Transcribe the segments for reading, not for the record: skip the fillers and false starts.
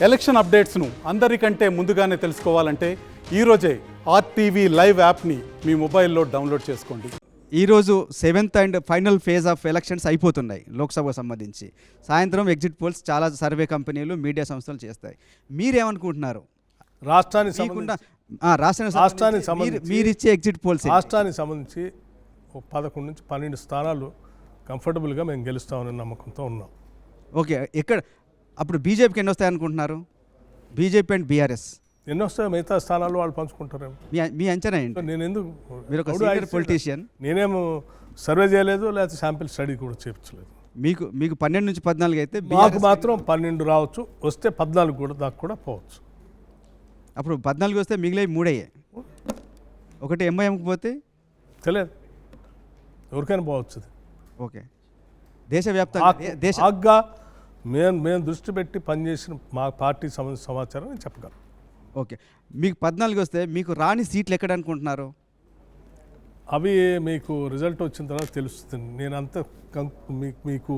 Election అప్డేట్స్ను అందరికంటే ముందుగానే తెలుసుకోవాలంటే ఈరోజే ఆర్టీవీ లైవ్ యాప్ని మీ మొబైల్లో డౌన్లోడ్ చేసుకోండి. ఈరోజు 7th and final phase of elections అయిపోతున్నాయి లోక్సభకు సంబంధించి. సాయంత్రం ఎగ్జిట్ పోల్స్ చాలా సర్వే కంపెనీలు మీడియా సంస్థలు చేస్తాయి. మీరేమనుకుంటున్నారు? రాష్ట్రానికి మీరిచ్చే ఎగ్జిట్ పోల్స్ రాష్ట్రానికి సంబంధించి 11 నుంచి 12 స్థానాలు కంఫర్టబుల్గా మేము గెలుస్తామనే నమ్మకంతో ఉన్నాం. ఓకే, ఎక్కడ అప్పుడు బీజేపీకి ఎన్ని వస్తాయి అనుకుంటున్నారు? బీజేపీ అండ్ బీఆర్ఎస్ ఎన్ని వస్తాయో మిగతా స్థానాలు వాళ్ళు పంచుకుంటారేమో. మీ అంచనా ఏంటి? నేను ఎందుకు, మీరు ఒక సీనియర్ పొలిటీషియన్, నేనేమో సర్వే చేయలేదు, లేకపోతే శాంపిల్ స్టడీ కూడా చేయించలేదు. మీకు 12 నుంచి 14 అయితే మాకు మాత్రం 12 రావచ్చు, వస్తే 14 కూడా దాకా కూడా పోవచ్చు. అప్పుడు 14 వస్తే మిగిలే 3 అయ్యాయి. ఒకటి ఎంఐఎంకి పోతే తెలియదు, ఎవరికైనా పోవచ్చు. ఓకే, దేశవ్యాప్తంగా మేము దృష్టి పెట్టి పనిచేసిన మా పార్టీకి సంబంధించిన సమాచారం నేను చెప్పగలను. ఓకే, మీకు 14 వస్తే మీకు రాని సీట్లు ఎక్కడ అనుకుంటున్నారు? అవి మీకు రిజల్ట్ వచ్చిన తర్వాత తెలుస్తుంది. నేను అంత మీకు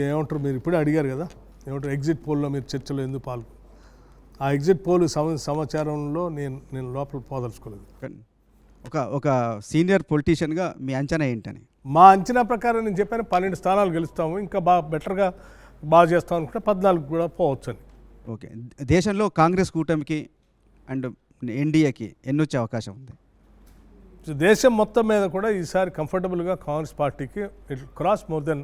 ఏమంటారు, మీరు ఇప్పుడే అడిగారు కదా, ఏమంటారు ఎగ్జిట్ పోల్లో మీరు చర్చలో ఎందుకు పాల్గొన్నారు? ఆ ఎగ్జిట్ పోల్ సమాచారంలో నేను లోపల పోదలుచుకోలేదు. ఒక సీనియర్ పొలిటీషియన్గా మీ అంచనా ఏంటని? మా అంచనా ప్రకారం నేను చెప్పాను 12 స్థానాలు గెలుస్తాము, ఇంకా బెటర్గా చేస్తాం అనుకుంటే 14 కూడా పోవచ్చు అని. ఓకే, దేశంలో కాంగ్రెస్ కూటమికి అండ్ ఎన్డీఏకి ఎన్ని వచ్చే అవకాశం ఉంది? దేశం మొత్తం మీద కూడా ఈసారి కంఫర్టబుల్గా కాంగ్రెస్ పార్టీకి ఇట్ క్రాస్ మోర్ దెన్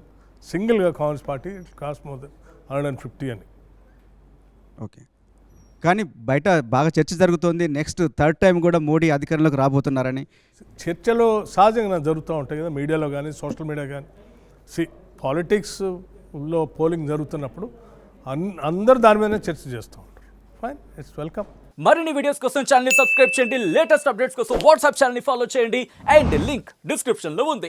సింగిల్గా Congress party it cross more than 150 అని. ఓకే, కానీ బయట బాగా చర్చ జరుగుతోంది, నెక్స్ట్ 3rd టైం కూడా మోడీ అధికారంలోకి రాబోతున్నారని. చర్చలు సహజంగా జరుగుతూ ఉంటాయి కదా, మీడియాలో కానీ సోషల్ మీడియా కానీ. పాలిటిక్స్లో పోలింగ్ జరుగుతున్నప్పుడు అందరూ దాని మీద చర్చ చేస్తూ ఉంటారు. Fine, it's welcome. మరిన్ని వీడియోస్ కోసం ఛానల్ ని సబ్స్క్రైబ్ చేయండి, లేటెస్ట్ అప్డేట్స్ కోసం వాట్సాప్ ఛానల్ ని ఫాలో చేయండి, అండ్ లింక్ డిస్క్రిప్షన్ లో ఉంది.